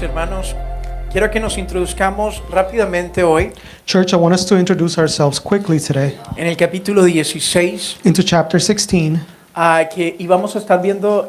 mis hermanos, quiero que nos introduzcamos rápidamente hoy Church, I want us to introduce ourselves quickly today en el capítulo 16, into chapter 16, y vamos a estar viendo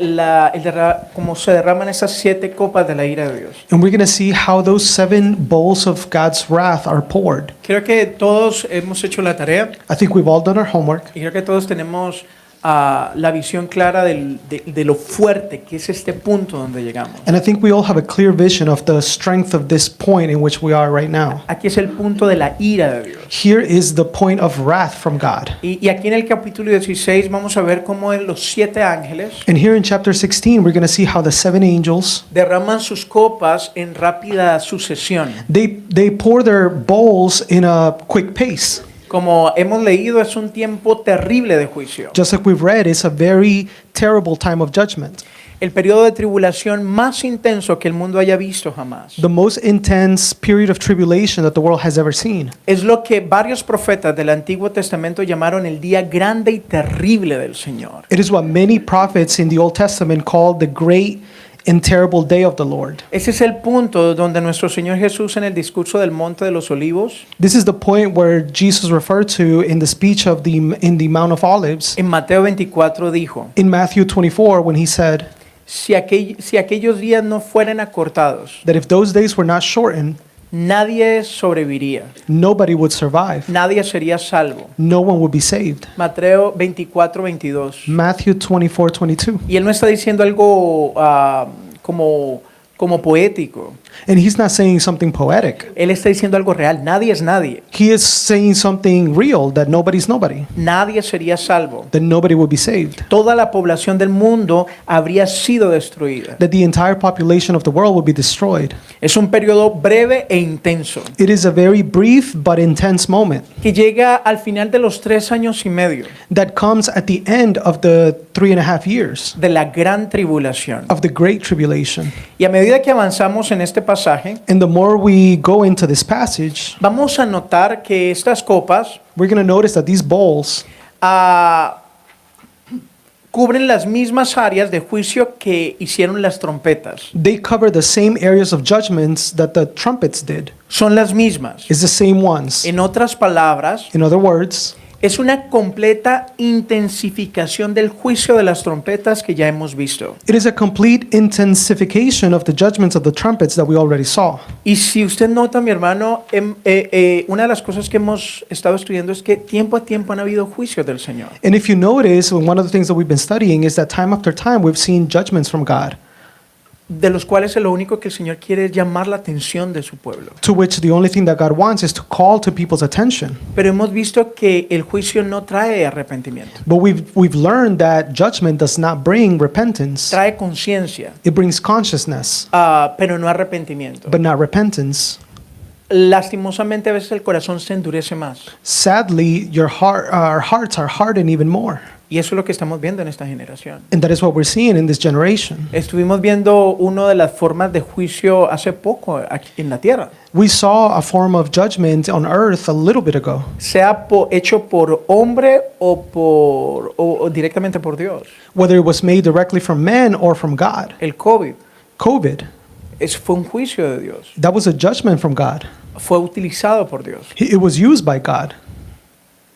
cómo se derraman esas 7 copas de la ira de Dios. and we're going to see how those 7 bowls of God's wrath are poured. Creo que todos hemos hecho la tarea I think we've all done our homework, y creo que todos tenemos la visión clara de lo fuerte que es este punto donde llegamos. and I think we all have a clear vision of the strength of this point in which we are right now. Aquí es el punto de la ira de Dios. Here is the point of wrath from God. Y aquí en el capítulo 16 vamos a ver cómo los 7 ángeles And here in chapter 16, we're going to see how the 7 angels, derraman sus copas en rápida sucesión. they pour their bowls in a quick pace. Como hemos leído, es un tiempo terrible de juicio. Just like we've read, it's a very terrible time of judgment. El periodo de tribulación más intenso que el mundo haya visto jamás. The most intense period of tribulation that the world has ever seen. Es lo que varios profetas del Antiguo Testamento llamaron el día grande y terrible del Señor. It is what many prophets in the Old Testament called the great and terrible day of the Lord. Ese es el punto donde nuestro Señor Jesús en el discurso del Monte de los Olivos, This is the point where Jesus referred to in the speech in the Mount of Olives en Mateo 24 dijo, in Matthew 24 when he said si aquellos días no fueran acortados, that if those days were not shortened, nadie sobreviviría, nobody would survive. nadie sería salvo. No one would be saved. Mateo 24, 22. Matthew 24:22. Y él no está diciendo algo como poético. And he's not saying something poetic. Él está diciendo algo real. Nadie es nadie. He is saying something real, that nobody's nobody, Nadie sería salvo. that nobody would be saved, Toda la población del mundo habría sido destruida. that the entire population of the world would be destroyed. Es un periodo breve e intenso It is a very brief but intense moment que llega al final de los 3 años y medio that comes at the end of the 3.5 years de la gran tribulación. of the Great Tribulation. Y a medida que avanzamos en este pasaje, And the more we go into this passage, vamos a notar que estas copas we're going to notice that these bowls cubren las mismas áreas de juicio que hicieron las trompetas. they cover the same areas of judgments that the trumpets did. Son las mismas. It's the same ones. En otras palabras, In other words, es una completa intensificación del juicio de las trompetas que ya hemos visto. it is a complete intensification of the judgments of the trumpets that we already saw. Y si usted nota, mi hermano, una de las cosas que hemos estado estudiando es que tiempo a tiempo han habido juicios del Señor. And if you notice, one of the things that we've been studying is that time after time we've seen judgments from God, De los cuales lo único que el Señor quiere es llamar la atención de su pueblo. to which the only thing that God wants is to call to people's attention. Pero hemos visto que el juicio no trae arrepentimiento, But we've learned that judgment does not bring repentance. trae conciencia, It brings consciousness, pero no arrepentimiento. but not repentance. Lastimosamente a veces el corazón se endurece más. Sadly, our hearts are hardened even more. Y eso es lo que estamos viendo en esta generación. And that is what we're seeing in this generation. Estuvimos viendo una de las formas de juicio hace poco aquí en la tierra. We saw a form of judgment on earth a little bit ago, Sea hecho por hombre o directamente por Dios. whether it was made directly from men or from God. El COVID COVID, fue un juicio de Dios. that was a judgment from God. Fue utilizado por Dios. It was used by God.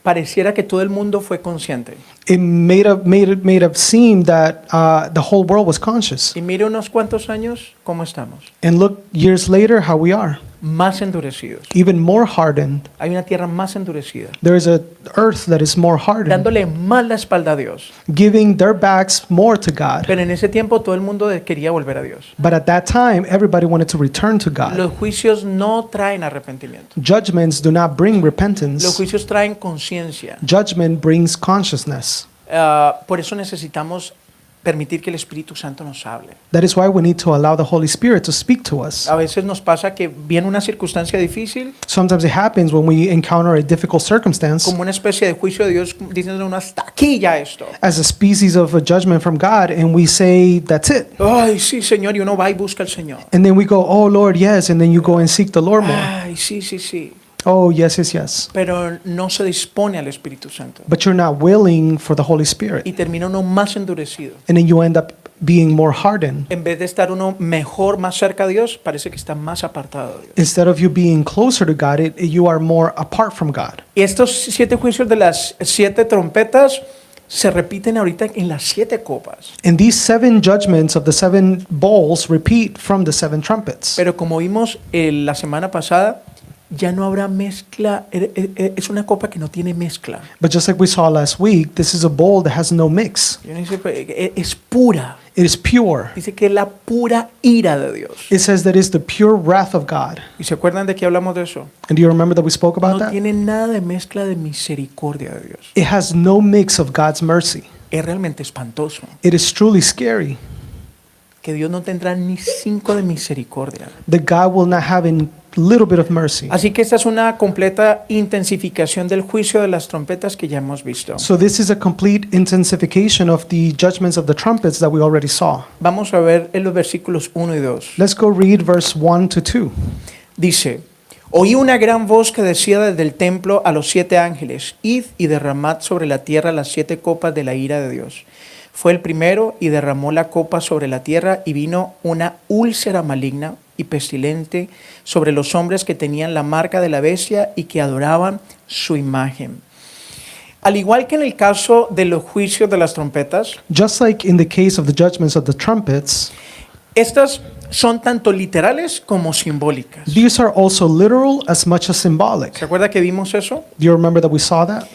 Pareciera que todo el mundo fue consciente. It made it seem that the whole world was conscious. Y mire unos cuantos años cómo estamos. And look, years later, how we are, Más endurecidos. even more hardened. Hay una tierra más endurecida. There is a earth that is more hardened, Dándole más la espalda a Dios. giving their backs more to God. Pero en ese tiempo todo el mundo quería volver a Dios. But at that time, everybody wanted to return to God. Los juicios no traen arrepentimiento. Judgments do not bring Los repentance. juicios traen conciencia. Judgment brings consciousness. Por eso necesitamos permitir que el Espíritu Santo nos hable. That is why we need to allow the Holy Spirit to speak to us. A veces nos pasa que viene una circunstancia difícil, Sometimes it happens when we encounter a difficult circumstance como una especie de juicio de Dios, diciéndonos hasta aquí ya esto. as a species of a judgment from God, and we say, that's it. Ay, sí, Señor, y uno va y busca al Señor. And then we go, oh Lord, yes, and then you go and seek the Lord more. Ay, sí, sí, sí. Oh, yes, yes, yes. Pero no se dispone al Espíritu Santo. But you're not willing for the Holy Spirit. Y termina uno más endurecido. And then you end up being more hardened. En vez de estar uno mejor, más cerca de Dios, parece que está más apartado de Dios. Instead of you being closer to God, you are more apart from God. Y estos 7 juicios de las 7 trompetas se repiten ahorita en las 7 copas. And these 7 judgments of the 7 bowls repeat from the 7 trumpets. Pero como vimos la semana pasada, ya no habrá mezcla. Es una copa que no tiene mezcla. But just like we saw last week, this is a bowl that has no mix. Y uno dice, es pura. It is pure. Dice que es la pura ira de Dios. It says that it's the pure wrath of God. ¿Y se acuerdan de qué hablamos de eso? And do you remember that we spoke about No that? tiene nada de mezcla de misericordia de Dios. It has no mix of God's mercy. Es realmente espantoso It is truly scary que Dios no tendrá ni 5 de misericordia. that God will not have a little bit of mercy. Así que esta es una completa intensificación del juicio de las trompetas que ya hemos visto. So this is a complete intensification of the judgments of the trumpets that we already saw. Vamos a ver en los versículos 1 y 2. Let's go read verse 1 to 2. Dice, oí una gran voz que decía desde el templo a los 7 ángeles, id y derramad sobre la tierra las 7 copas de la ira de Dios. Fue el primero y derramó la copa sobre la tierra y vino una úlcera maligna y pestilente sobre los hombres que tenían la marca de la bestia y que adoraban su imagen. Al igual que en el caso de los juicios de las trompetas, Just like in the case of the judgments of the trumpets, estas son tanto literales como simbólicas. these are also literal as much as symbolic. ¿Se acuerda que vimos eso? Do you remember that we saw that?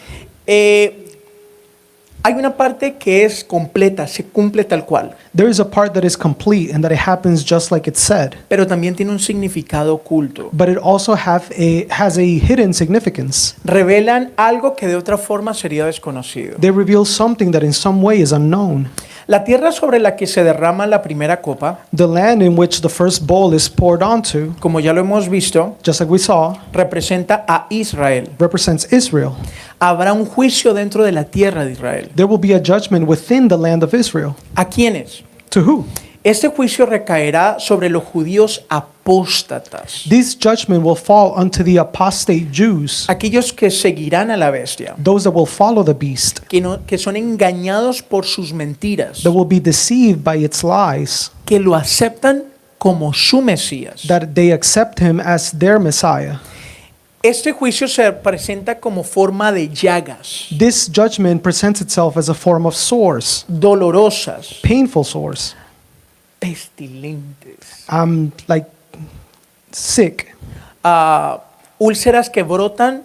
Hay una parte que es completa, se cumple tal cual, There is a part that is complete and that it happens just like it said, pero también tiene un significado oculto. but it also has a hidden significance. Revelan algo que de otra forma sería desconocido. They reveal something that in some way is unknown. La tierra sobre la que se derrama la primera copa, The land in which the first bowl is poured onto, como ya lo hemos visto, just like we saw, representa a Israel. represents Israel. Habrá un juicio dentro de la tierra de Israel. There will be a judgment within the land of Israel. ¿A quiénes? To who? Este juicio recaerá sobre los judíos apóstatas, This judgment will fall unto the apostate Jews, aquellos que seguirán a la bestia, those that will follow the beast, que son engañados por sus mentiras, that will be deceived by its lies, que lo aceptan como su Mesías. that they accept him as their Messiah. Este juicio se presenta como forma de llagas This judgment presents itself as a form of sores, dolorosas, painful sores. pestilentes, I'm like sick, úlceras que brotan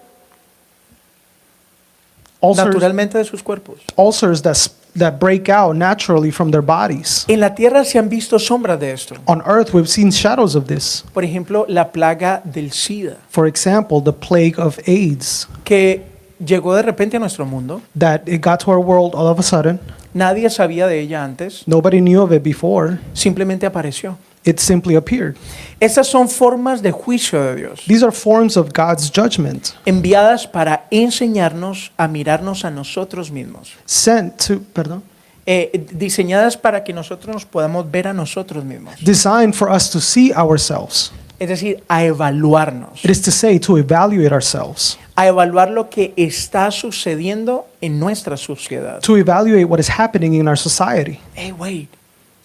ulcers, naturalmente de sus cuerpos. ulcers that break out naturally from their bodies. En la tierra se han visto sombras de esto. On earth, we've seen shadows of this. Por ejemplo, la plaga del SIDA, For example, the plague of AIDS, que llegó de repente a nuestro mundo. that it got to our world all of a sudden. Nadie sabía de ella antes, Nobody knew of it before. simplemente apareció. It simply appeared. Estas son formas de juicio de Dios, These are forms of God's judgment enviadas para enseñarnos a mirarnos a nosotros mismos. Diseñadas para que nosotros nos podamos ver a nosotros mismos. Designed for us to see ourselves. Es decir, a evaluarnos, It is to say, to evaluate ourselves, a evaluar lo que está sucediendo en nuestra sociedad. to evaluate what is happening in our society. Hey, wait,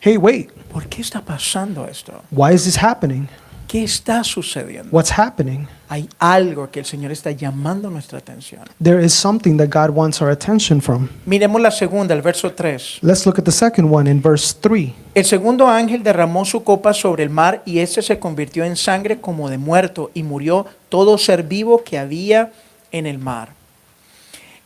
Hey, wait, ¿por qué está pasando esto? why is this happening? ¿Qué está sucediendo? What's happening? Hay algo que el Señor está llamando nuestra atención. There is something that God wants our attention from. Miremos la segunda, el verso 3. Let's look at the second one in verse 3. El segundo ángel derramó su copa sobre el mar y este se convirtió en sangre como de muerto y murió todo ser vivo que había en el mar.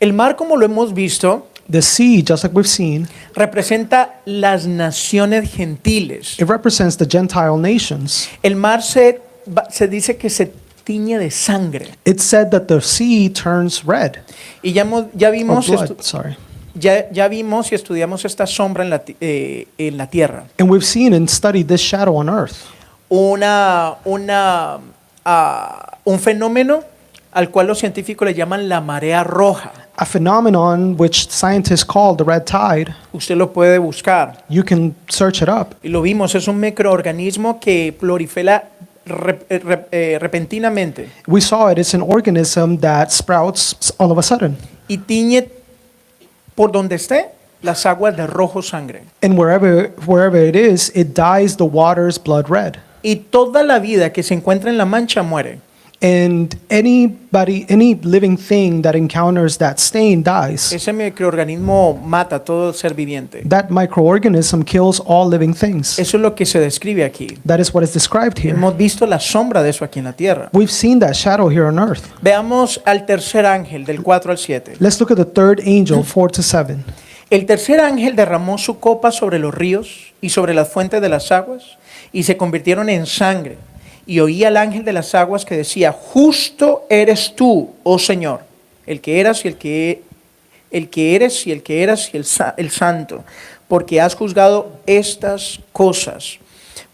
El mar, como lo hemos visto, The sea, just like we've seen, representa las naciones gentiles. it represents the Gentile nations. El mar se dice que se tiñe de sangre. It's said that the sea turns red. Y ya Or vimos, blood, sorry. ya vimos y estudiamos esta sombra en la tierra. And we've seen and studied this shadow on earth. Un fenómeno al cual los científicos le llaman la marea roja. A phenomenon which scientists call the red tide. Usted lo puede buscar. You can search it up. Y lo vimos, es un microorganismo que prolifera repentinamente We saw it. It's an organism that sprouts all of a sudden. y tiñe por donde esté las aguas de rojo sangre. And wherever it is, it dyes the waters blood red. Y toda la vida que se encuentra en la mancha muere. And any living thing that encounters that stain dies. Ese microorganismo mata a todo ser viviente. That microorganism kills all living things. Eso es lo que se describe aquí. That is what is described here. Hemos visto la sombra de eso aquí en la tierra. We've seen that shadow here on earth. Veamos al tercer ángel del 4 al 7. Let's look at the third angel, 4 to 7. El tercer ángel derramó su copa sobre los ríos y sobre las fuentes de las aguas, y se convirtieron en sangre. Y oí al ángel de las aguas que decía: justo eres tú, oh Señor, el que eras y el que eres y el que eras y el santo, porque has juzgado estas cosas.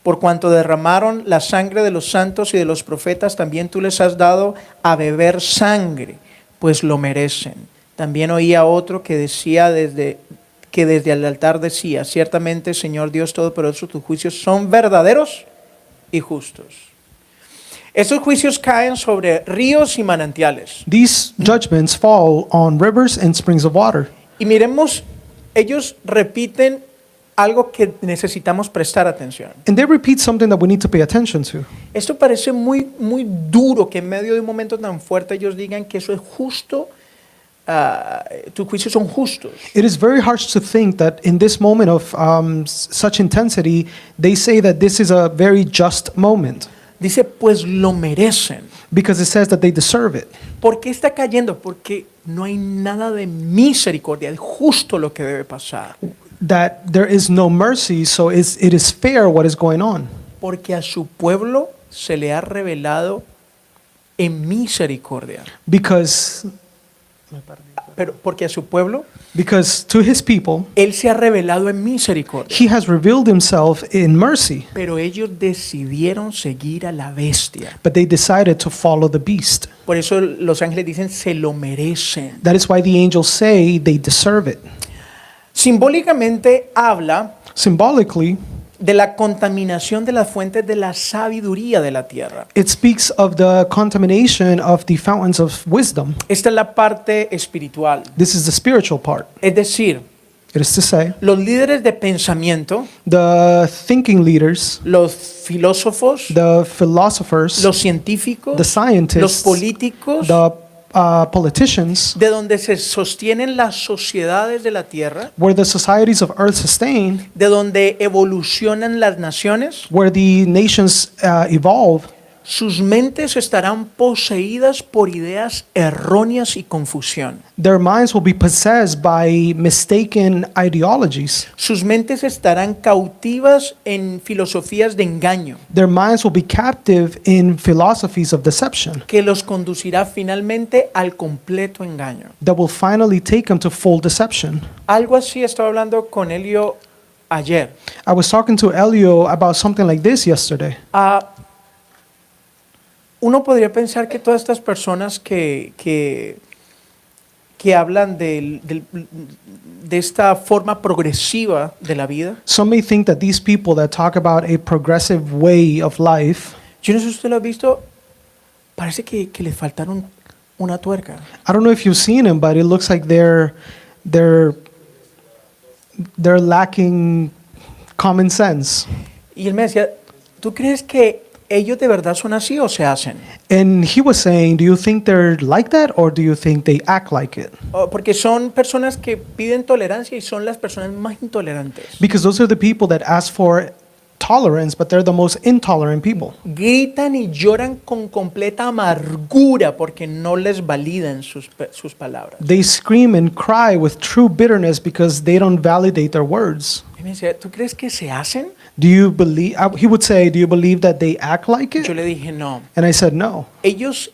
Por cuanto derramaron la sangre de los santos y de los profetas, también tú les has dado a beber sangre, pues lo merecen. También oí a otro que decía desde el altar decía: ciertamente, Señor Dios Todopoderoso, tus juicios son verdaderos y justos. Estos juicios caen sobre ríos y manantiales. These judgments fall on rivers and springs of water. Y miremos, ellos repiten algo que necesitamos prestar atención. And they repeat something that we need to pay attention to. Esto parece muy duro que en medio de un momento tan fuerte ellos digan que eso es justo. Tus juicios son justos. It is very harsh to think that in this moment of such intensity, they say that this is a very just moment. Dice, pues lo merecen. Because it says that they deserve it. ¿Por qué está cayendo? Porque no hay nada de misericordia. Es justo lo que debe pasar. That there is no mercy, so it is fair what is going on. Porque a su pueblo se le ha revelado en misericordia. Porque a su pueblo, Because to his people, Él se ha revelado en misericordia. he has revealed himself in mercy. Pero ellos decidieron seguir a la bestia. But they decided to follow the beast. Por eso los ángeles dicen, se lo merecen. That is why the angels say they deserve it. Simbólicamente habla Symbolically, de la contaminación de las fuentes de la sabiduría de la tierra. it speaks of the contamination of the fountains of wisdom. Esta es la parte espiritual. This is the spiritual part. Es decir, It is to say, los líderes de pensamiento, the thinking leaders, los filósofos, the philosophers, los científicos, the scientists, los políticos, the politicians, de donde se sostienen las sociedades de la tierra, where the societies of earth sustain, de donde evolucionan las naciones, where the nations evolve, sus mentes estarán poseídas por ideas erróneas y confusión. their minds will be possessed by mistaken ideologies. Sus mentes estarán cautivas en filosofías de engaño, Their minds will be captive in philosophies of deception que los conducirá finalmente al completo engaño. that will finally take them to full deception. Algo así estaba hablando con Elio ayer. I was talking to Elio about something like this yesterday. Uno podría pensar que todas estas personas que hablan de esta forma progresiva de la vida, Some may think that these people that talk about a progressive way of life, yo no sé si usted lo ha visto, parece que le faltaron una tuerca. I don't know if you've seen them, but it looks like they're lacking common sense. Y él me decía, ¿tú crees que ellos de verdad son así o se hacen? And he was saying, do you think they're like that or do you think they act like it? Porque son personas que piden tolerancia y son las personas más intolerantes. Because those are the people that ask for tolerance, but they're the most intolerant people. Gritan y lloran con completa amargura porque no les validan sus palabras. They scream and cry with true bitterness because they don't validate their words. Y me decía, ¿tú crees que se hacen? Do you believe, he would say, do you believe that they act like Yo it? le dije, no. And I said, no. Ellos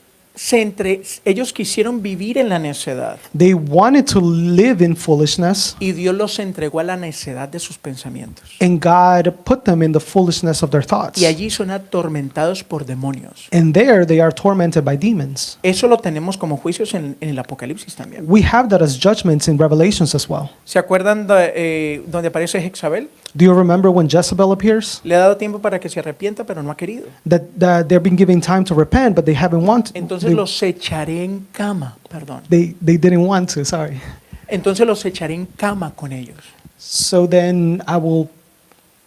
quisieron vivir en la necedad They wanted to live in foolishness, y Dios los entregó a la necedad de sus pensamientos. and God put them in the foolishness of their thoughts. Y allí son atormentados por demonios. And there they are tormented by demons. Eso lo tenemos como juicios en el Apocalipsis también. We have that as judgments in Revelations as well. ¿Se acuerdan donde aparece Jezabel? Do you remember when Jezebel appears? Le ha dado tiempo para que se arrepienta, pero no ha querido. That they've been given time to repent, but they haven't wanted. Entonces los echaré en cama, perdón. They didn't want to, sorry. entonces los echaré en cama con ellos. So then I will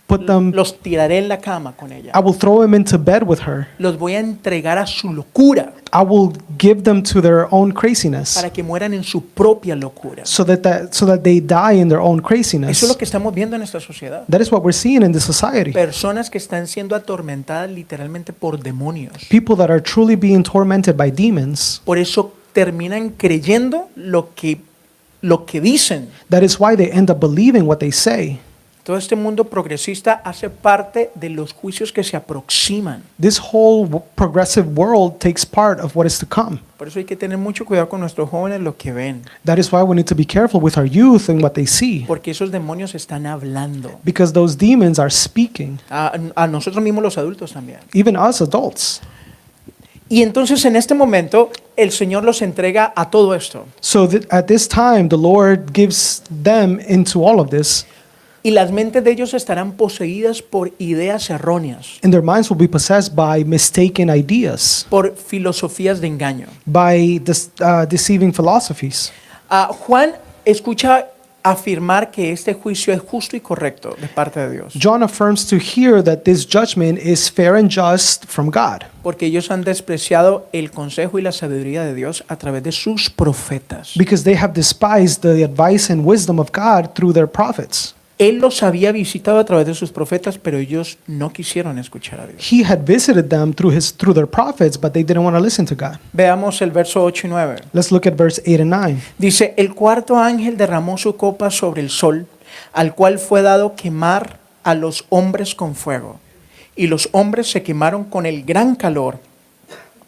put them, Los tiraré en la cama con ella. I will throw them into bed with her. Los voy a entregar a su locura I will give them to their own craziness para que mueran en su propia locura. so that they die in their own Eso craziness. es lo que estamos viendo en esta sociedad. That is what we're seeing in this society. Personas que están siendo atormentadas literalmente por demonios. People that are truly being tormented by demons. Por eso terminan creyendo lo que dicen. That is why they end up believing what they say. Todo este mundo progresista hace parte de los juicios que se aproximan. This whole progressive world takes part of what is to come. Por eso hay que tener mucho cuidado con nuestros jóvenes lo que ven, That is why we need to be careful with our youth and what they see, porque esos demonios están hablando. because those demons are speaking, A nosotros mismos los adultos también. even us adults. Y entonces en este momento el Señor los entrega a todo esto. So at this time, the Lord gives them into all of this, Y las mentes de ellos estarán poseídas por ideas erróneas, and their minds will be possessed by mistaken ideas, por filosofías de engaño. by deceiving philosophies. Juan escucha afirmar que este juicio es justo y correcto de parte de Dios, John affirms to hear that this judgment is fair and just from God, porque ellos han despreciado el consejo y la sabiduría de Dios a través de sus profetas. because they have despised the advice and wisdom of God through their prophets. Él los había visitado a través de sus profetas, pero ellos no quisieron escuchar a Dios. He had visited them through their prophets, but they didn't want to listen to God. Veamos el verso 8 y 9. Let's look at verse 8 and 9. Dice, el cuarto ángel derramó su copa sobre el sol, al cual fue dado quemar a los hombres con fuego. Y los hombres se quemaron con el gran calor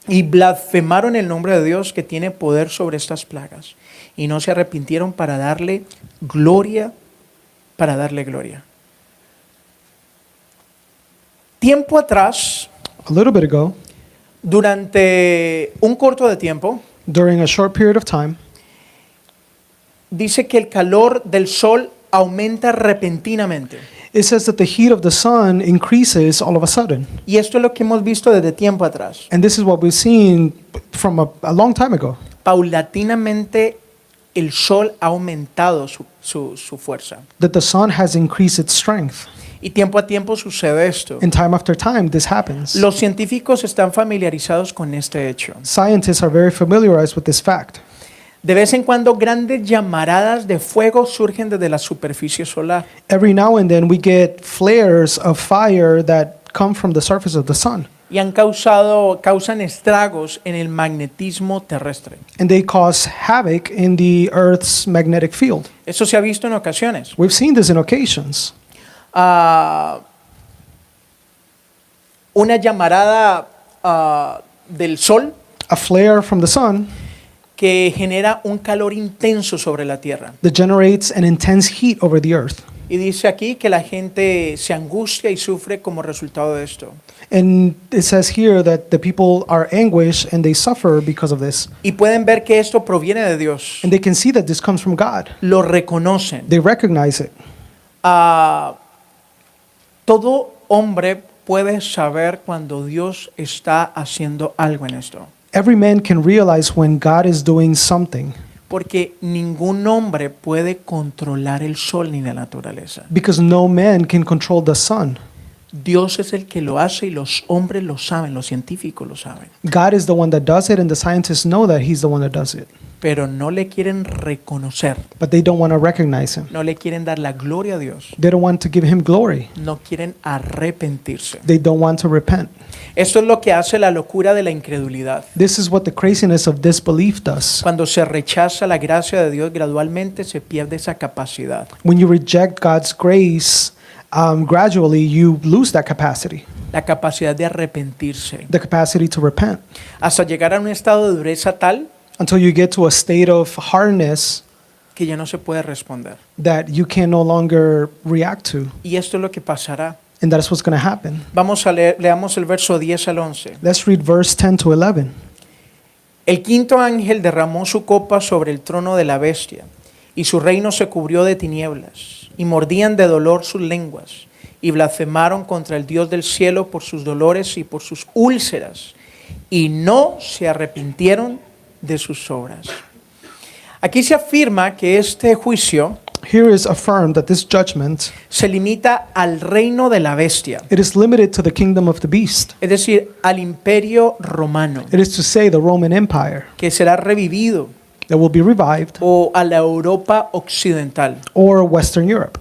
y blasfemaron el nombre de Dios que tiene poder sobre estas plagas. Y no se arrepintieron para darle gloria. Tiempo atrás, A little bit ago, durante un corto de tiempo, during a short period of time, dice que el calor del sol aumenta repentinamente. it says that the heat of the sun increases all of a sudden. Y esto es lo que hemos visto desde tiempo atrás. And this is what we've seen from a long time ago. Paulatinamente el sol ha aumentado su fuerza. That the sun has increased its strength. Y tiempo a tiempo sucede esto. And time after time, this happens. Los científicos están familiarizados con este hecho. Scientists are very familiarized with this fact. De vez en cuando grandes llamaradas de fuego surgen desde la superficie solar. Every now and then we get flares of fire that come from the surface of the sun. Y causan estragos en el magnetismo terrestre. And they cause havoc in the Earth's magnetic field. Eso se ha visto en ocasiones. We've seen this in occasions. Una llamarada del sol A flare from the sun que genera un calor intenso sobre la tierra. that generates an intense heat over the earth. Y dice aquí que la gente se angustia y sufre como resultado de esto. And it says here that the people are anguished and they suffer because of this. Y pueden ver que esto proviene de Dios. And they can see that this comes from God. Lo reconocen. They recognize it. Todo hombre puede saber cuando Dios está haciendo algo en esto. Every man can realize when God is doing something, Porque ningún hombre puede controlar el sol ni la naturaleza. because no man can control the sun. Dios es el que lo hace y los hombres lo saben, los científicos lo saben. God is the one that does it, and the scientists know that He's the one that does it. Pero no le quieren reconocer, But they don't want to recognize Him. no le quieren dar la gloria a Dios, They don't want to give Him glory. no quieren arrepentirse. They don't want to repent. Esto es lo que hace la locura de la incredulidad. This is what the craziness of disbelief does. Cuando se rechaza la gracia de Dios, gradualmente se pierde esa capacidad. When you reject God's grace, gradually you lose that capacity, La capacidad de arrepentirse. the capacity to repent, Hasta llegar a un estado de dureza tal until you get to a state of hardness que ya no se puede responder. that you can no longer react to. Y esto es lo que pasará. And that's what's going to happen. Vamos a leer, leamos el verso 10 al 11. Let's read verse 10 to 11. El quinto ángel derramó su copa sobre el trono de la bestia, y su reino se cubrió de tinieblas, y mordían de dolor sus lenguas, y blasfemaron contra el Dios del cielo por sus dolores y por sus úlceras, y no se arrepintieron de sus obras. Aquí se afirma que este juicio Here is affirmed that this judgment, se limita al reino de la bestia, it is limited to the kingdom of the beast. es decir, al imperio romano, It is to say the Roman Empire que será revivido, that will be revived, o a la Europa occidental. or Western Europe.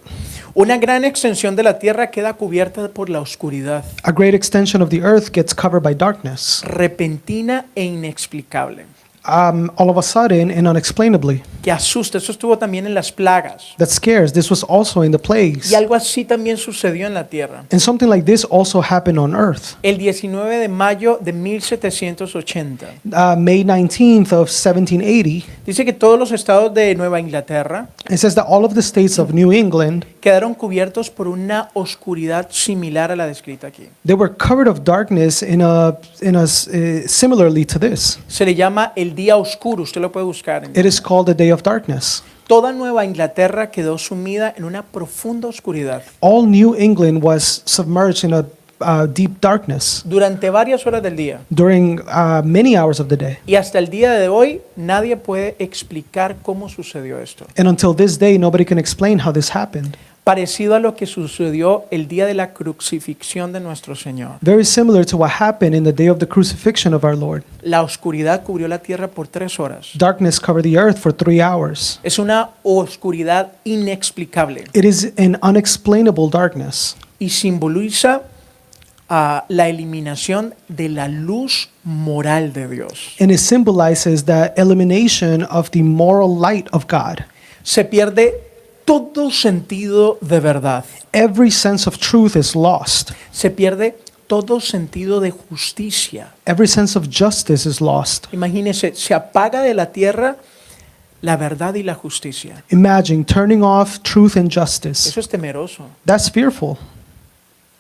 Una gran extensión de la tierra queda cubierta por la oscuridad, A great extension of the earth gets covered by darkness, repentina e inexplicable, all of a sudden and unexplainably. que asusta. Eso estuvo también en las plagas. That scares. This was also in the plagues. Y algo así también sucedió en la tierra. And something like this also happened on earth. El 19 de mayo de 1780, May 19th of 1780, dice que todos los estados de Nueva Inglaterra it says that all of the states of New England, quedaron cubiertos por una oscuridad similar a la descrita aquí. they were covered of darkness similarly to this. Se le llama el día oscuro, usted lo puede buscar. It is called the day of darkness. Toda Nueva Inglaterra quedó sumida en una profunda oscuridad All New England was submerged in a deep darkness durante varias horas del día. during many hours of the day. Y hasta el día de hoy nadie puede explicar cómo sucedió esto. And until this day, nobody can explain how this happened. Parecido a lo que sucedió el día de la crucifixión de nuestro Señor. Very similar to what happened in the day of the crucifixion of our Lord. La oscuridad cubrió la tierra por 3 horas. Darkness covered the earth for 3 hours. Es una oscuridad inexplicable It is an unexplainable darkness. y simboliza la eliminación de la luz moral de Dios. And it symbolizes the elimination of the moral light of God. Se pierde todo sentido de verdad. Every sense of truth is lost. Se pierde todo sentido de justicia. Every sense of justice is lost. Imagínese, se apaga de la tierra la verdad y la justicia. Imagine turning off truth and justice. Eso es temeroso. That's fearful.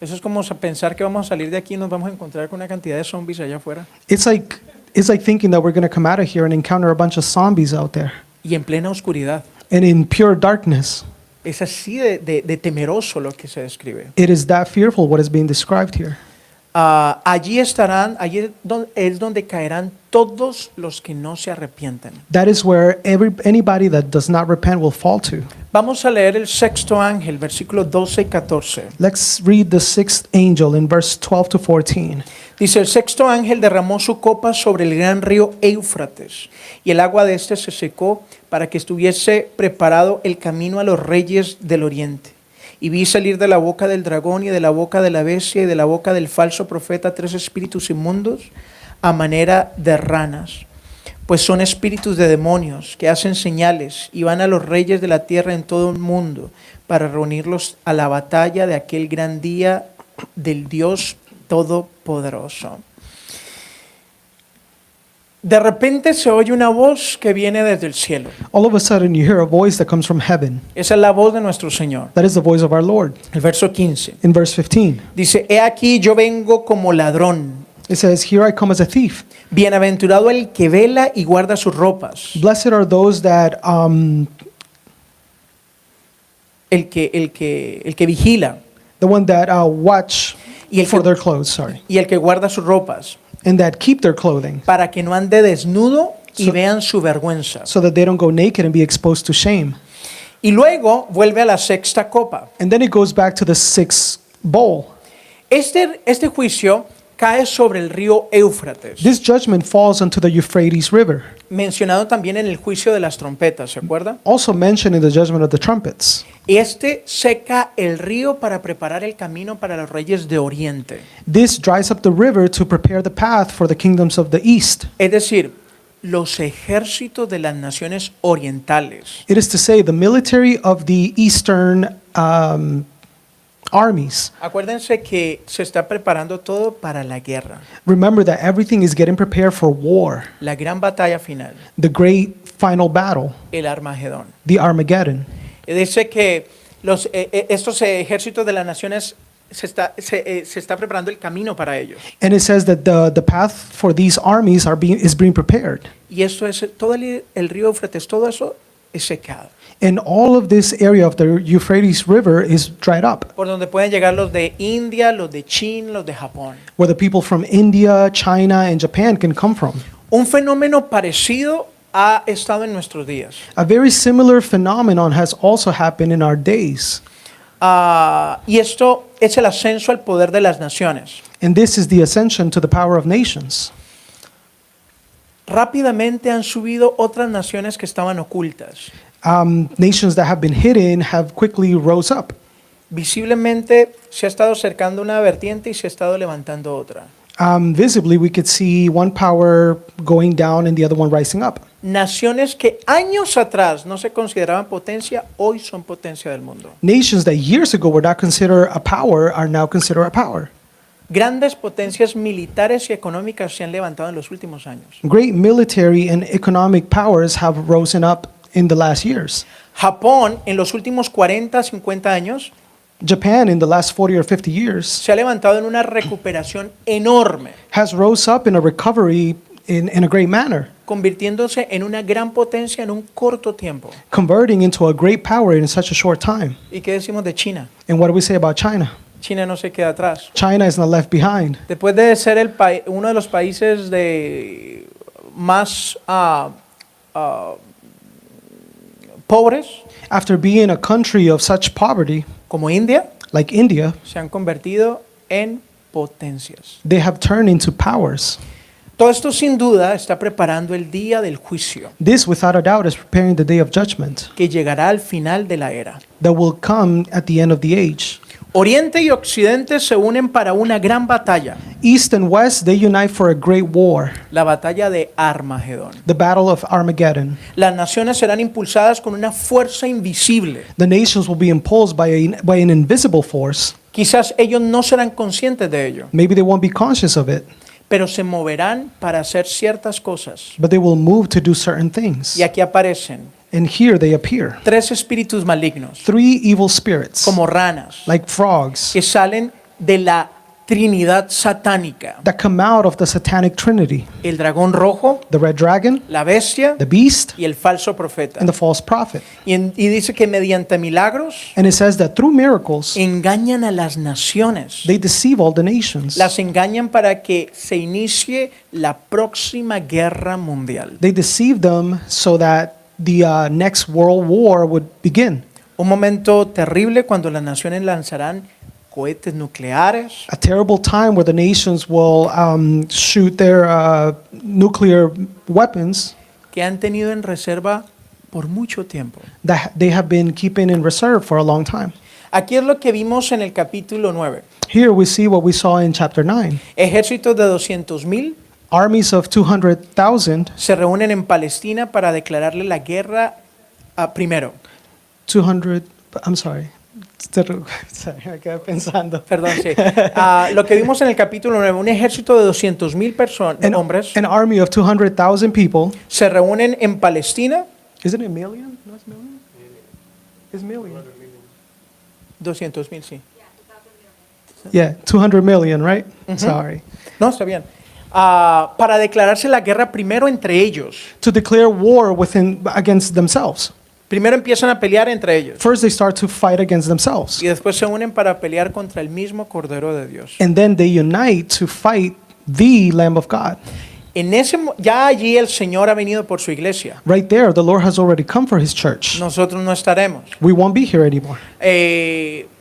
Eso es como pensar que vamos a salir de aquí y nos vamos a encontrar con una cantidad de zombies allá afuera. It's like thinking that we're going to come out of here and encounter a bunch of zombies out there Y en plena oscuridad. and in pure darkness. Es así de temeroso lo que se describe. It is that fearful what is being described here. Allí es donde caerán todos los que no se arrepienten. That is where anybody that does not repent will fall to. Vamos a leer el sexto ángel, versículos 12 y 14. Let's read the sixth angel in verse 12 to 14. Dice, el sexto ángel derramó su copa sobre el gran río Éufrates, y el agua de este se secó para que estuviese preparado el camino a los reyes del oriente. Y vi salir de la boca del dragón y de la boca de la bestia y de la boca del falso profeta 3 espíritus inmundos a manera de ranas, pues son espíritus de demonios que hacen señales y van a los reyes de la tierra en todo el mundo para reunirlos a la batalla de aquel gran día del Dios Todopoderoso. De repente se oye una voz que viene desde el cielo. All of a sudden you hear a voice that comes from heaven. Esa es la voz de nuestro Señor. That is the voice of our Lord. El verso 15 In verse 15, dice, he aquí yo vengo como ladrón. it says, "Here I come as a thief. Bienaventurado el que vela y guarda sus ropas. Blessed are those that El que vigila the one that watch y el, for que, their clothes, sorry, y el que guarda sus ropas, and that keep their clothing, para que no ande desnudo y So- vean su vergüenza. so that they don't go naked and be exposed to shame." Y luego vuelve a la sexta copa. And then it goes back to the sixth bowl. Este juicio cae sobre el río Éufrates, This judgment falls onto the Euphrates River, mencionado también en el juicio de las trompetas, ¿se acuerda? also mentioned in the judgment of the trumpets. Este seca el río para preparar el camino para los reyes de Oriente. This dries up the river to prepare the path for the kingdoms of the east. Es decir, los ejércitos de las naciones orientales It is to say, the military of the eastern armies. Acuérdense que se está preparando todo para la guerra, Remember that everything is getting prepared for war, la gran batalla final, the great final battle, el Armagedón. the Armageddon. Y dice que estos ejércitos de las naciones se está preparando el camino para ellos. And it says that the path for these armies is being prepared. Y esto es todo el río Éufrates, todo eso es secado. And all of this area of the Euphrates River is dried up, Por donde pueden llegar los de India, los de China, los de Japón. where the people from India, China, and Japan can come from. Un fenómeno parecido ha estado en nuestros días. A very similar phenomenon has also happened in our days. Y esto es el ascenso al poder de las naciones. And this is the ascension to the power of nations. Rápidamente han subido otras naciones que estaban ocultas. Nations that have been hidden have quickly rose up. Visiblemente se ha estado acercando una vertiente y se ha estado levantando otra. Visibly, we could see one power going down and the other one rising up. Naciones que años atrás no se consideraban potencia, hoy son potencia del mundo. Nations that years ago were not considered a power are now considered a power. Grandes potencias militares y económicas se han levantado en los últimos años. Great military and economic powers have risen up in the last years. Japón en los últimos 40, 50 años Japan in the last 40 or 50 years se ha levantado en una recuperación enorme, has rose up in a recovery in a great manner, convirtiéndose en una gran potencia en un corto tiempo. converting into a great power in such a short time. ¿Y qué decimos de China? And what do we say about China? China no se queda atrás. China is not left behind. Después de ser uno de los países de más pobres, After being a country of such poverty, como India, like India, se han convertido en potencias. they have turned into powers. Todo esto sin duda está preparando el día del juicio, This, without a doubt, is preparing the day of judgment que llegará al final de la era. that will come at the end of the age. Oriente y Occidente se unen para una gran batalla, East and West, they unite for a great war, la batalla de Armagedón. the battle of Armageddon. Las naciones serán impulsadas con una fuerza invisible. The nations will be imposed by an invisible force. Quizás ellos no serán conscientes de ello, Maybe they won't be conscious of it, pero se moverán para hacer ciertas cosas. but they will move to do certain things. Y aquí aparecen And here they appear. 3 espíritus malignos, evil spirits, como ranas, like frogs, que salen de la Trinidad satánica. that come out of the satanic trinity. El dragón rojo, The red dragon, la bestia the beast, y el falso profeta. and the false prophet. Y dice que mediante milagros And it says that through miracles, engañan a las naciones. they deceive all the nations. Las engañan para que se inicie la próxima guerra mundial. They deceive them so that the next world war would begin. Un momento terrible cuando las naciones lanzarán cohetes nucleares, A terrible time where the nations will shoot their nuclear weapons que han tenido en reserva por mucho tiempo. that they have been keeping in reserve for a long time. Aquí es lo que vimos en el capítulo 9. Here we see what we saw in chapter 9. Ejércitos de 200,000 Armies of 200,000, se reúnen en Palestina para declararle la guerra primero. 200, I'm sorry. Sorry, me quedé pensando. Perdón, sí. Lo que vimos en el capítulo 9, un ejército de 200,000 hombres An army of 200,000 people. se reúnen en Palestina. Isn't it million? No, it's million? It's million. 200,000, sí. Yeah, 200 million, right? Sorry. No, está bien. Para declararse la guerra primero entre ellos. To declare war against themselves. Primero empiezan a pelear entre ellos First, they start to fight against themselves. y después se unen para pelear contra el mismo Cordero de Dios. And then they unite to fight the Lamb of God. Ya allí el Señor ha venido por su iglesia. Right there, the Lord has already come for his church. Nosotros no estaremos. We won't be here anymore.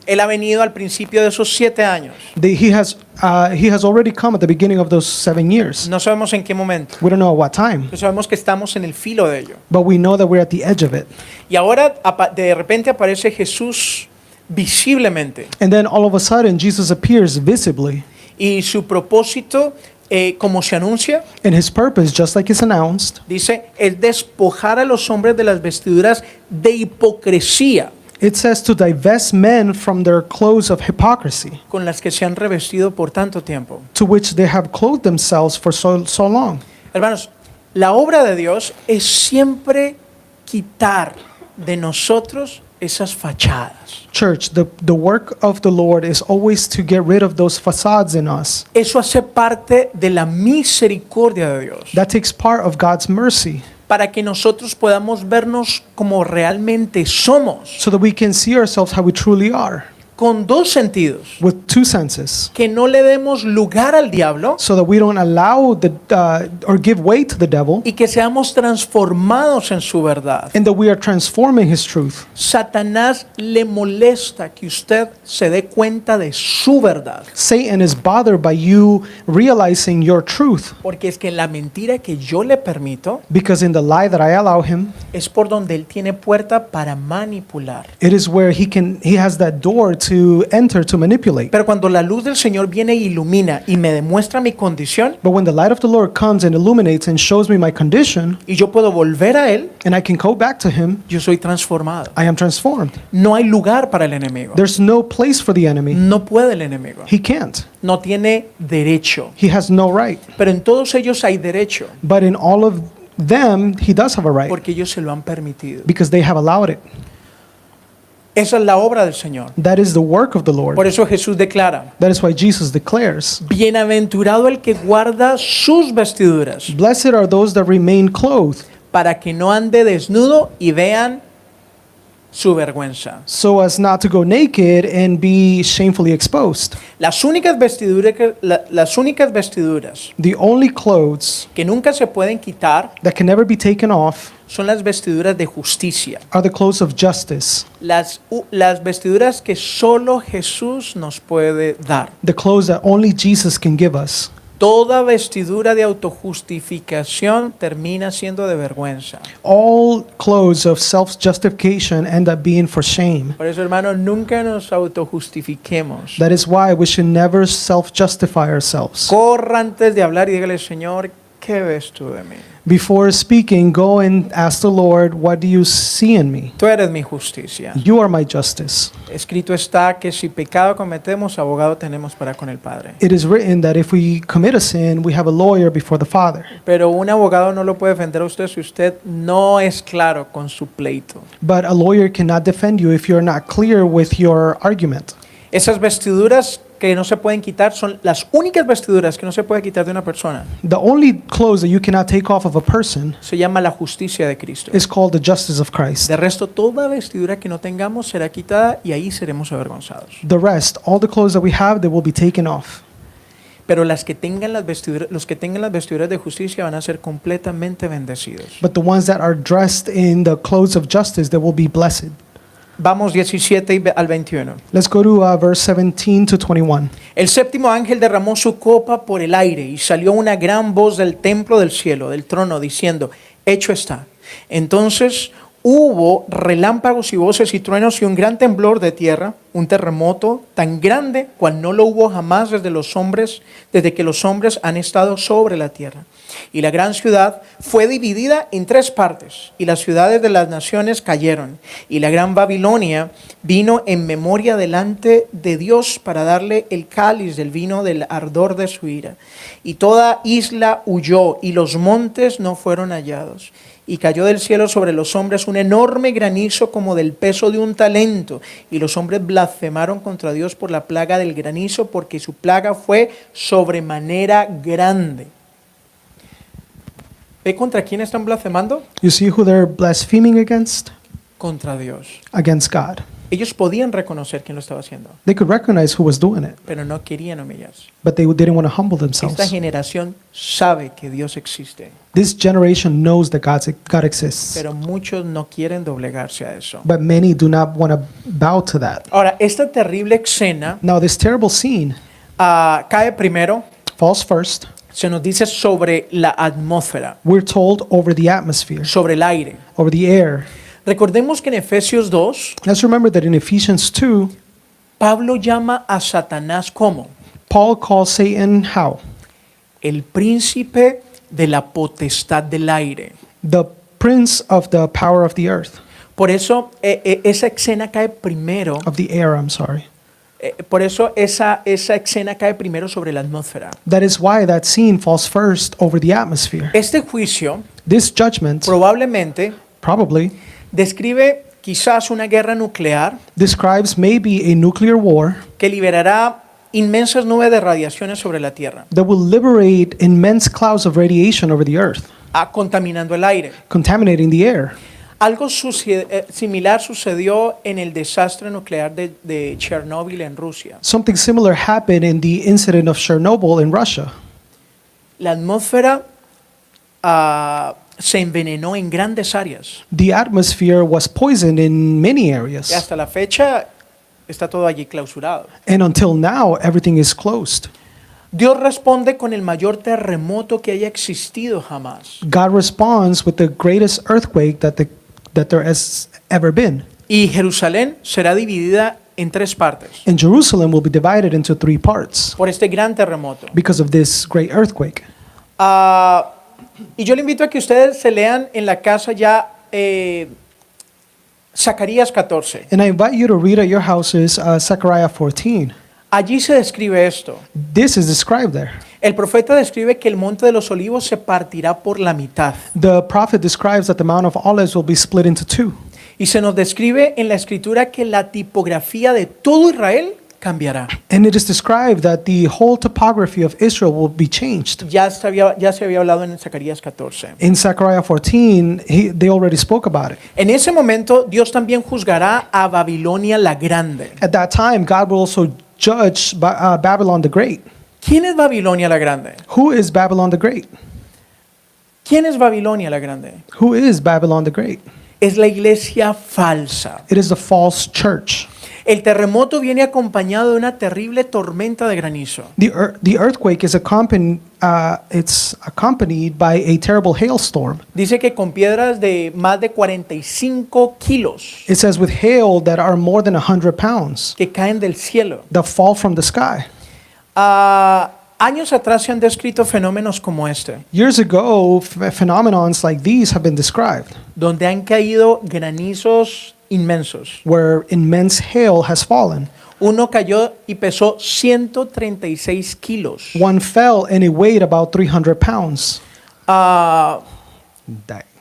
Él ha venido al principio de esos 7 años. He has already come at the beginning of those 7 years. No sabemos en qué momento. We don't know at what time, Pero sabemos que estamos en el filo de ello. but we know that we're at the edge of it. Y ahora de repente aparece Jesús visiblemente. And then all of a sudden, Jesus appears visibly. Y su propósito, como se anuncia, And his purpose, just like it's announced, dice, es despojar a los hombres de las vestiduras de hipocresía it says to divest men from their clothes of hypocrisy, con las que se han revestido por tanto tiempo. to which they have clothed themselves for so long. Hermanos, la obra de Dios es siempre quitar de nosotros esas fachadas. Church, the work of the Lord is always to get rid of those facades in us. Eso hace parte de la misericordia de Dios, That takes part of God's mercy, para que nosotros podamos vernos como realmente somos, so that we can see ourselves how we truly are, con dos sentidos. with two senses, Que no le demos lugar al diablo so that we don't allow or give way to the devil, y que seamos transformados en su verdad. and that we are transforming his truth. Satanás le molesta que usted se dé cuenta de su verdad. Satan is bothered by you realizing your truth, Porque es que la mentira que yo le permito because in the lie that I allow him, es por donde él tiene puerta para manipular. it is where he has that door to enter to manipulate. Pero cuando la luz del Señor viene e ilumina y me demuestra mi condición But when the light of the Lord comes and illuminates and shows me my condition, y yo puedo volver a Él, and I can go back to him, yo soy transformado. I am transformed. No hay lugar para el enemigo. There's no place for the enemy. No puede el enemigo. He can't. No tiene derecho. He has no right. Pero en todos ellos hay derecho But in all of them, he does have a right, porque ellos se lo han permitido. because they have allowed it. Esa es la obra del Señor. That is the work of the Lord. Por eso Jesús declara, That is why Jesus declares, bienaventurado el que guarda sus vestiduras "Blessed are those that remain clothed, para que no ande desnudo y vean su vergüenza. so as not to go naked and be shamefully exposed." Las únicas vestiduras The only clothes que nunca se pueden quitar that can never be taken off son las vestiduras de justicia. are the clothes of justice, Las vestiduras que solo Jesús nos puede dar. the clothes that only Jesus can give us. Toda vestidura de autojustificación termina siendo de vergüenza. All clothes of self-justification end up being for shame. Por eso, hermanos, nunca nos autojustifiquemos. That is why we should never self-justify ourselves. Corra antes de hablar y dígale, Señor, ¿qué ves tú de mí? Before speaking, go and ask the Lord, "What do you see in me? Tú eres mi justicia. You are my justice." Escrito está que si pecado cometemos, abogado tenemos para con el Padre. It is written that if we commit a sin, we have a lawyer before the Father. Pero un abogado no lo puede defender a usted si usted no es claro con su pleito. But a lawyer cannot defend you if you're not clear with your argument. Esas vestiduras que no se pueden quitar son las únicas vestiduras que no se puede quitar de una persona. The only clothes that you cannot take off of a person Se llama la justicia de Cristo. is called the justice of Christ. De resto, toda vestidura que no tengamos será quitada y ahí seremos avergonzados. The rest, all the clothes that we have, they will be taken off. Pero los que tengan las vestiduras de justicia van a ser completamente bendecidos. But the ones that are dressed in the clothes of justice, they will be blessed. Vamos 17 al 21. Let's go to verse 17 to 21. El séptimo ángel derramó su copa por el aire y salió una gran voz del templo del cielo, del trono, diciendo, hecho está. Entonces hubo relámpagos y voces y truenos y un gran temblor de tierra, un terremoto tan grande cual no lo hubo jamás desde que los hombres han estado sobre la tierra. Y la gran ciudad fue dividida en 3 partes, y las ciudades de las naciones cayeron. Y la gran Babilonia vino en memoria delante de Dios para darle el cáliz del vino del ardor de su ira. Y toda isla huyó, y los montes no fueron hallados. Y cayó del cielo sobre los hombres un enorme granizo como del peso de un talento. Y los hombres blasfemaron contra Dios por la plaga del granizo, porque su plaga fue sobremanera grande. ¿Ve contra quién están blasfemando? You see who they're blaspheming against? Contra Dios. Against God. Ellos podían reconocer quién lo estaba haciendo, They could recognize who was doing it, pero no querían humillarse. but they didn't want to humble Esta themselves. generación sabe que Dios existe, This generation knows that God exists, pero muchos no quieren doblegarse a eso. but many do not want to bow to that. Ahora, esta terrible escena Now, this terrible scene cae primero, falls first. se nos dice sobre la atmósfera, We're told over the atmosphere, sobre el aire. over the air. Recordemos que en Efesios 2, Let's remember that in Ephesians 2, Pablo llama a Satanás como Paul calls Satan how? el príncipe de la potestad del aire. The prince of the power of the earth, Por eso esa escena cae primero. of the air, I'm sorry. Por eso esa escena cae primero sobre la atmósfera. That is why that scene falls first over the atmosphere. Este juicio This judgment probablemente probably describe quizás una guerra nuclear describes maybe a nuclear war que liberará inmensas nubes de radiaciones sobre la Tierra, that will liberate immense clouds of radiation over the earth, contaminando el aire. contaminating the air. Algo similar sucedió en el desastre nuclear de Chernóbil en Rusia. Something similar happened in the incident of Chernobyl in Russia. La atmósfera se envenenó en grandes áreas. The atmosphere was poisoned in many Y areas. hasta la fecha está todo allí clausurado. And until now, everything is closed. Dios responde con el mayor terremoto que haya existido jamás. God responds with the greatest earthquake that there has ever been. Y Jerusalén será dividida en 3 partes And Jerusalem will be divided into 3 parts por este gran terremoto. because of this great earthquake. Y yo le invito a que ustedes se lean en la casa ya Zacarías 14. And I invite you to read at your houses Zechariah 14. Allí se describe esto. This is described there. El profeta describe que el monte de los olivos se partirá por la mitad. The prophet describes that the Mount of Olives will be split into 2. Y se nos describe en la escritura que la tipografía de todo Israel cambiará. And it is described that the whole topography of Israel will be changed. Ya se había hablado en Zacarías 14. In Zechariah 14, they already spoke about it. En ese momento Dios también juzgará a Babilonia la Grande. At that time, God will also judge Babylon the Great. ¿Quién es Babilonia la Grande? Who is Babylon the Great? ¿Quién es Babilonia la Grande? Who is Babylon the Great? Es la iglesia falsa. It is the false church. El terremoto viene acompañado de una terrible tormenta de granizo. The earthquake is accompanied by a terrible hailstorm. Dice que con piedras de más de 45 kilos It says with hail that are more than 100 pounds que caen del cielo. that fall from the sky. Años atrás se han descrito fenómenos como este, Years ago, phenomenons like these have been described, donde han caído granizos inmensos. where immense hail has fallen. Uno cayó y pesó 136 kilos. One fell and it weighed about 300 pounds.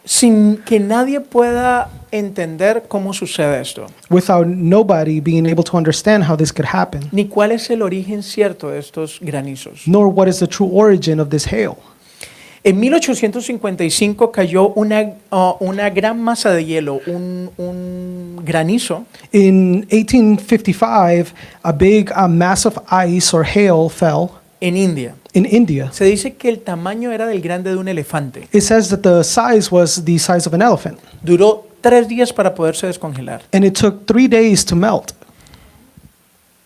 Sin que nadie pueda entender cómo sucede esto, Without nobody being able to understand how this could happen, ni cuál es el origen cierto de estos granizos. nor what is the true origin of this hail. En 1855 cayó una gran masa de hielo, un granizo, In 1855, a big mass of ice or hail fell en India. in India. Se dice que el tamaño era del grande de un elefante. It says that the size was the size of an elephant, Duró 3 días para poderse descongelar. and it took 3 days to melt.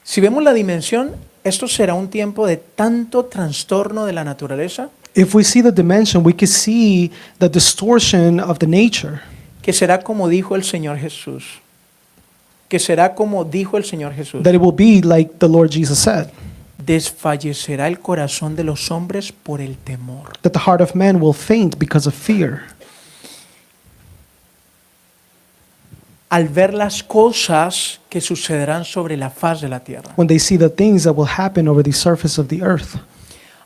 Si vemos la dimensión, esto será un tiempo de tanto trastorno de la naturaleza If we see the dimension, we can see the distortion of the nature, que será como dijo el Señor Jesús. Que será como dijo el Señor Jesús. that it will be like the Lord Jesus said, Desfallecerá el corazón de los hombres por el temor. that the heart of man will faint because of fear. Al ver las cosas que sucederán sobre la faz de la tierra. When they see the things that will happen over the surface of the earth.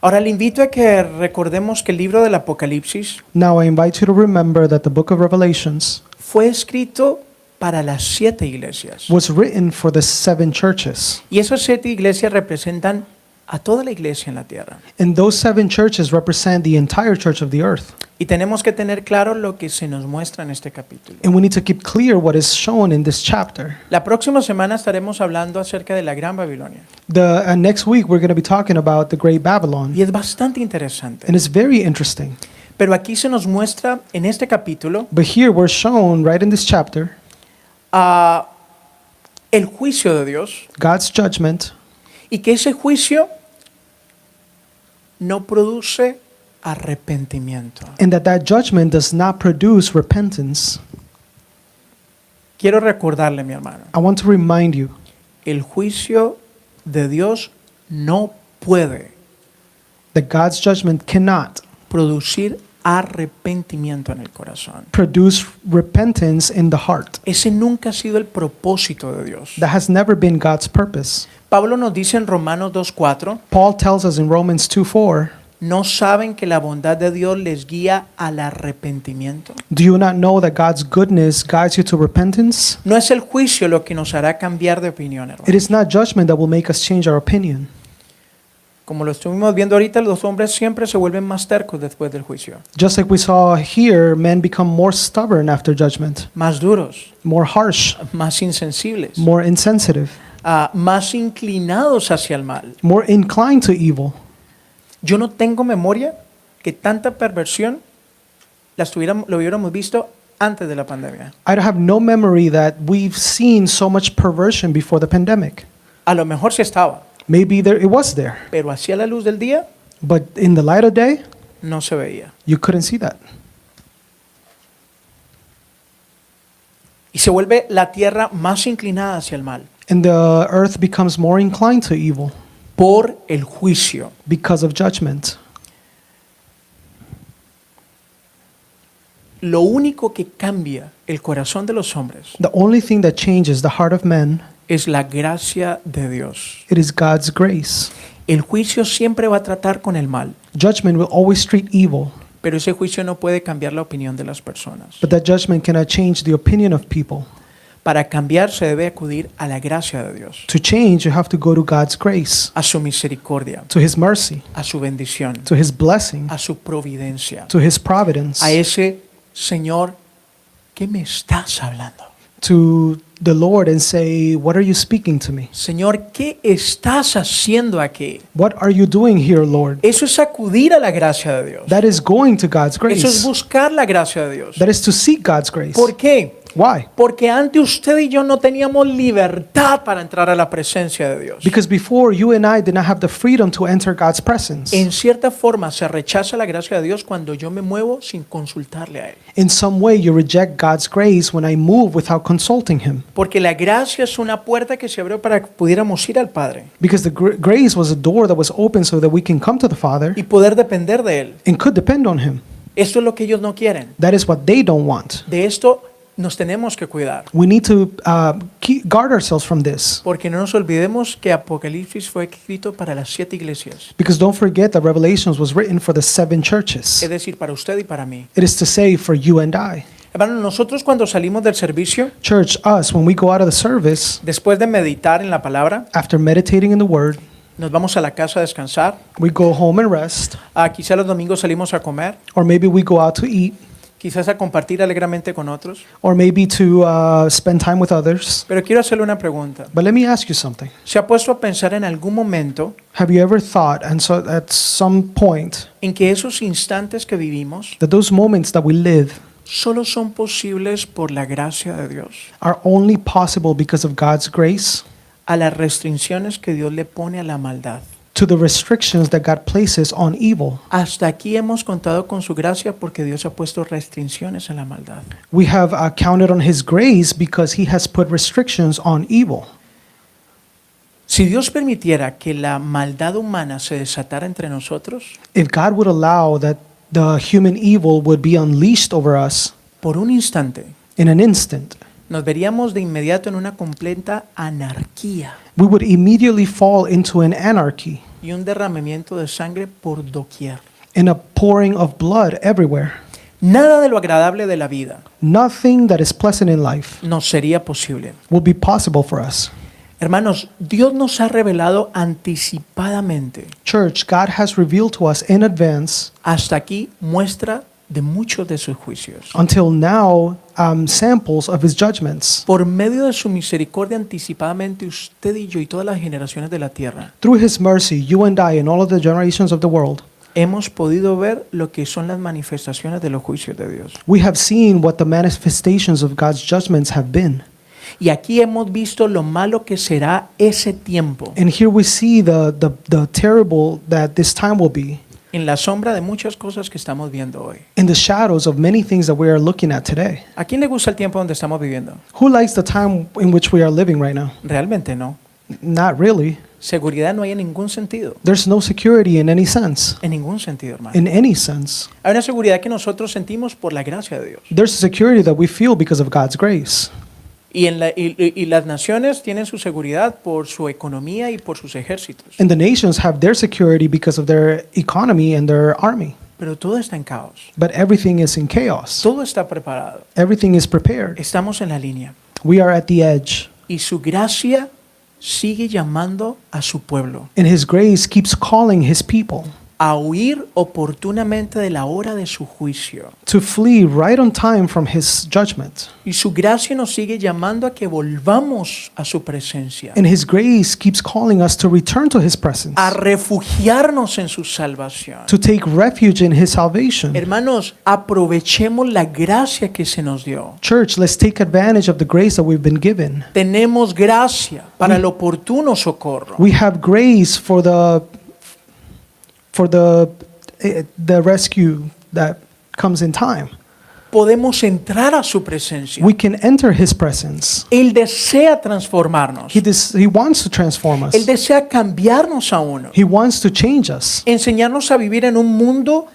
Ahora le invito a que recordemos que el libro del Apocalipsis Now I invite you to remember that the book of Revelations fue escrito para las 7 iglesias. was written for the 7 churches. Y esas 7 iglesias representan a toda la iglesia en la tierra. And those 7 churches represent the entire church of the earth. Y tenemos que tener claro lo que se nos muestra en este capítulo. And we need to keep clear what is shown in this chapter. La próxima semana estaremos hablando acerca de la Gran Babilonia. Next week we're going to be talking about the Great Babylon. Y es bastante interesante. And it's very interesting. Pero aquí se nos muestra en este capítulo But here we're shown right in this chapter el juicio de Dios God's judgment, y que ese juicio no produce arrepentimiento. and that judgment does not produce repentance. Quiero recordarle, mi hermano, I want to remind you, el juicio de Dios no puede that God's judgment cannot producir arrepentimiento en el corazón. produce repentance in the heart. Ese nunca ha sido el propósito de Dios. That has never been God's purpose. Pablo nos dice en Romanos 2:4, Paul tells us in Romans 2:4, ¿no saben que la bondad de Dios les guía al arrepentimiento? do you not know that God's goodness guides you to repentance? No es el juicio lo que nos hará cambiar de opinión, hermano. It is not judgment that will make us change our opinion. Como lo estuvimos viendo ahorita, los hombres siempre se vuelven más tercos después del juicio, Just like we saw here, men become more stubborn after judgment, más duros, more harsh, más insensibles, more insensitive, más inclinados hacia el mal. more inclined to evil. Yo no tengo memoria que tanta perversión lo hubiéramos visto antes de la pandemia. I have no memory that we've seen so much perversion before the pandemic. A lo mejor sí estaba, Maybe it was there, pero hacia la luz del día but in the light of day, no se veía. you couldn't see that. Y se vuelve la tierra más inclinada hacia el mal And the earth becomes more inclined to evil por el juicio. because of judgment. Lo único que cambia el corazón de los hombres The only thing that changes the heart of men, es la gracia de Dios. it is God's grace. El juicio siempre va a tratar con el mal, Judgment will always treat evil, pero ese juicio no puede cambiar la opinión de las personas. but that judgment cannot change the opinion of people. Para cambiar se debe acudir a la gracia de Dios, To change, you have to go to God's grace, a su misericordia, to His mercy, a su bendición, to His blessing, a su providencia, to His providence, a ese Señor, ¿qué me estás hablando? to the Lord and say, "What are you speaking to me? Señor, ¿qué estás haciendo aquí? What are you doing here, Lord?" Eso es acudir a la gracia de Dios. That is going to God's Eso es grace. buscar la gracia de Dios. That is to seek God's grace. ¿Por qué? Why? Porque antes usted y yo no teníamos libertad para entrar a la presencia de Dios. Because before, you and I did not have the freedom to enter God's presence. En cierta forma se rechaza la gracia de Dios cuando yo me muevo sin consultarle a Él. In some way, you reject God's grace when I move without consulting Him. Porque la gracia es una puerta que se abrió para que pudiéramos ir al Padre Because the grace was a door that was open so that we can come to the Father y poder depender de Él. and could depend on Him. Esto es lo que ellos no quieren. That is what they don't want. De esto nos tenemos que cuidar. We need to guard ourselves from this. Porque no nos olvidemos que Apocalipsis fue escrito para las 7 iglesias. Because don't forget that Revelations was written for the 7 churches. Es decir, para usted y para mí. It is to say for you and I. Hermanos, nosotros cuando salimos del servicio, Church, us, when we go out of the service, después de meditar en la palabra, after meditating in the Word, nos vamos a la casa a descansar. we go home and rest, Quizá los domingos salimos a comer, or maybe we go out to eat, quizás a compartir alegremente con otros. or maybe to spend time with others. Pero quiero hacerle una pregunta. But let me ask you something. ¿Se ha puesto a pensar en algún momento Have you ever thought, and so at some point, en que esos instantes que vivimos that those moments that we live solo son posibles por la gracia de Dios, are only possible because of God's grace, a las restricciones que Dios le pone a la maldad? to the restrictions that God places on evil? Hasta aquí hemos contado con su gracia porque Dios ha puesto restricciones a la maldad. We have counted on His grace because He has put restrictions on evil. Si Dios permitiera que la maldad humana se desatara entre nosotros, If God would allow that the human evil would be unleashed over us por un instante, in an instant, nos veríamos de inmediato en una completa anarquía we would immediately fall into an anarchy y un derramamiento de sangre por doquier. and a pouring of blood everywhere. Nada de lo agradable de la vida Nothing that is pleasant in life nos sería posible. will be possible for us. Hermanos, Dios nos ha revelado anticipadamente Church, God has revealed to us in advance, hasta aquí muestra de muchos de sus juicios. until now, samples of His judgments. Por medio de su misericordia anticipadamente usted y yo y todas las generaciones de la tierra Through His mercy, you and I and all of the generations of the world, hemos podido ver lo que son las manifestaciones de los juicios de Dios. we have seen what the manifestations of God's judgments have been. Y aquí hemos visto lo malo que será ese tiempo And here we see the terrible that this time will be, en la sombra de muchas cosas que estamos viendo hoy. in the shadows of many things that we are looking at today. ¿A quién le gusta el tiempo donde estamos viviendo? Who likes the time in which we are living right now? Realmente no. Not really. Seguridad no hay en ningún sentido. There's no security in any sense. En ningún sentido, hermano. In any sense. Hay una seguridad que nosotros sentimos por la gracia de Dios. There's a security that we feel because of God's grace. Y las naciones tienen su seguridad por su economía y por sus ejércitos. And the nations have their security because of their economy and their army. Pero todo está en caos. But everything is in chaos. Todo está preparado. Everything is prepared. Estamos en la línea. We are at the edge. Y su gracia sigue llamando a su pueblo And His grace keeps calling His people a huir oportunamente de la hora de su juicio. to flee right on time from His judgment. Y su gracia nos sigue llamando a que volvamos a su presencia, And His grace keeps calling us to return to His presence, a refugiarnos en su salvación. to take refuge in His salvation. Hermanos, aprovechemos la gracia que se nos dio. Church, let's take advantage of the grace that we've been given. Tenemos gracia para el oportuno socorro. We have grace for the rescue that comes in time. Podemos entrar a su presencia. We can enter His presence. Él desea transformarnos. He wants to transform us. Él desea cambiarnos a uno. He wants to change us, Enseñarnos a vivir en un mundo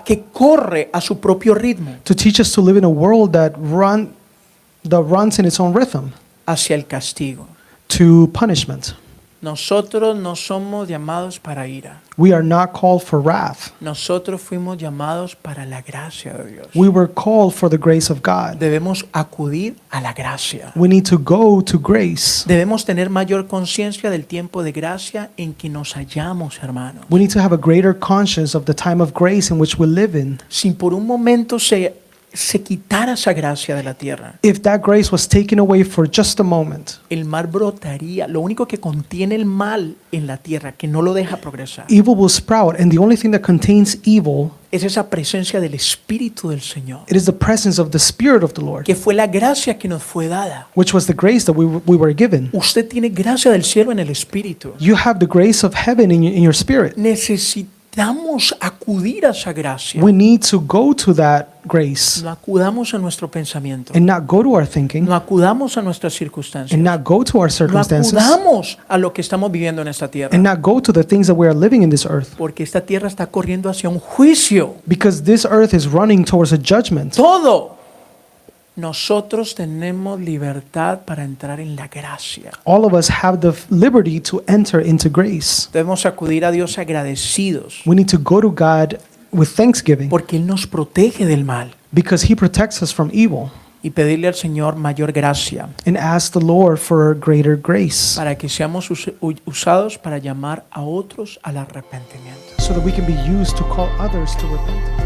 que corre a su propio ritmo, to teach us to live in a world that runs in its own rhythm, hacia el castigo. to punishment. Nosotros no somos llamados para ira. We are not called for wrath. Nosotros fuimos llamados para la gracia de Dios. We were called for the grace of God. Debemos acudir a la gracia. We need to go to grace. Debemos tener mayor conciencia del tiempo de gracia en que nos hallamos, hermanos. We need to have a greater conscience of the time of grace in which we live in. Si por un momento se quitara esa gracia de la tierra, If that grace was taken away for just a moment, el mal brotaría. Lo único que contiene el mal en la tierra, que no lo deja progresar, evil will sprout, and the only thing that contains evil, es esa presencia del Espíritu del Señor, it is the presence of the Spirit of the Lord, que fue la gracia que nos fue dada. which was the grace that we were given. Usted tiene gracia del cielo en el Espíritu. You have the grace of heaven in your spirit. Necesitamos acudir a esa gracia. We need to go to that grace No acudamos a nuestro pensamiento. and not go to our thinking No acudamos a nuestras circunstancias. and not go to our No circumstances acudamos a lo que estamos viviendo en esta tierra. and not go to the things that we are living in this earth, Porque esta tierra está corriendo hacia un juicio. because this earth is running towards a judgment. Todo. Nosotros tenemos libertad para entrar en la gracia. All of us have the liberty to enter into grace. Debemos acudir a Dios agradecidos We need to go to God with thanksgiving porque Él nos protege del mal because He protects us from evil, y pedirle al Señor mayor gracia and ask the Lord for greater grace para que seamos usados para llamar a otros al arrepentimiento. so that we can be used to call others to repentance.